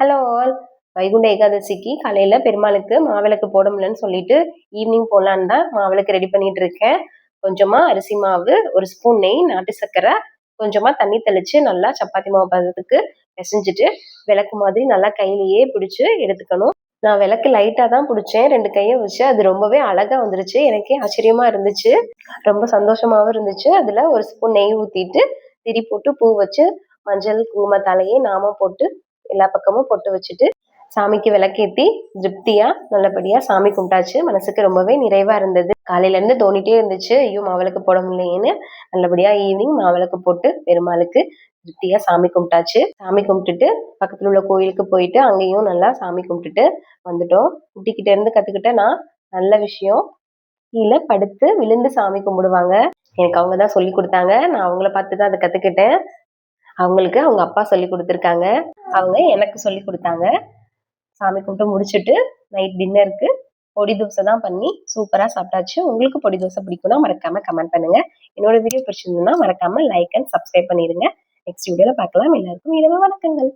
Hello all. Vaikunta ஏகாதசிக்கு காலையில பெருமாளுக்கு மாவிளக்கு போட முடியலன்னு சொல்லிட்டு ஈவினிங் போடலான்னு தான் மாவிளக்கு ரெடி பண்ணிட்டு இருக்கேன். கொஞ்சமா அரிசி மாவு, ஒரு ஸ்பூன் நெய், நாட்டு சர்க்கரை, கொஞ்சமா தண்ணி தெளிச்சு நல்லா சப்பாத்தி மாவு பதத்துக்கு பிசைஞ்சிட்டு விளக்கு மாதிரி நல்லா கையிலேயே பிடிச்சு எடுத்துக்கணும். நான் விளக்கு லைட்டா தான் பிடிச்சேன், 2 கையும் வச்சு. அது ரொம்பவே அழகா வந்துருச்சு. எனக்கே ஆச்சரியமா இருந்துச்சு, ரொம்ப சந்தோஷமாவும் இருந்துச்சு. அதுல ஒரு ஸ்பூன் நெய் ஊத்திட்டு திரி போட்டு பூ வச்சு மஞ்சள் குங்குமத்தாலேயே நாமம் போட்டு எல்லா பக்கமும் பொட்டு வச்சுட்டு சாமிக்கு விளக்கேத்தி திருப்தியா நல்லபடியா சாமி கும்பிட்டாச்சு. மனசுக்கு ரொம்பவே நிறைவா இருந்தது. காலையில இருந்து தோணிட்டே இருந்துச்சு, ஐயோ மாவிளக்கு போட முடியலையேன்னு. நல்லபடியா ஈவினிங் மாவிளக்கு போட்டு பெருமாளுக்கு திருப்தியா சாமி கும்பிட்டாச்சு. சாமி கும்பிட்டுட்டு பக்கத்துல உள்ள கோயிலுக்கு போயிட்டு அங்கேயும் நல்லா சாமி கும்பிட்டுட்டு வந்துட்டோம். குட்டிக்கிட்ட இருந்து கத்துக்கிட்ட நான் நல்ல விஷயம், கீழே படுத்து விழுந்து சாமி கும்பிடுவாங்க. எனக்கு அவங்க தான் சொல்லி கொடுத்தாங்க. நான் அவங்கள பார்த்து தான் அதை கத்துக்கிட்டேன். அவங்களுக்கு அவங்க அப்பா சொல்லி கொடுத்துருக்காங்க, அவங்க எனக்கு சொல்லி கொடுத்தாங்க. சாமி கும்பிட்டு முடிச்சுட்டு நைட் டின்னருக்கு பொடி தோசை தான் பண்ணி சூப்பரா சாப்பிட்டாச்சு. உங்களுக்கு பொடி தோசை பிடிக்கும்னா மறக்காம கமெண்ட் பண்ணுங்க. என்னோட வீடியோ பிடிச்சிருந்ததுன்னா மறக்காம லைக் அண்ட் சப்ஸ்கிரைப் பண்ணிடுங்க. நெக்ஸ்ட் வீடியோல பார்க்கலாம். எல்லாருக்கும் இரவு வணக்கங்கள்.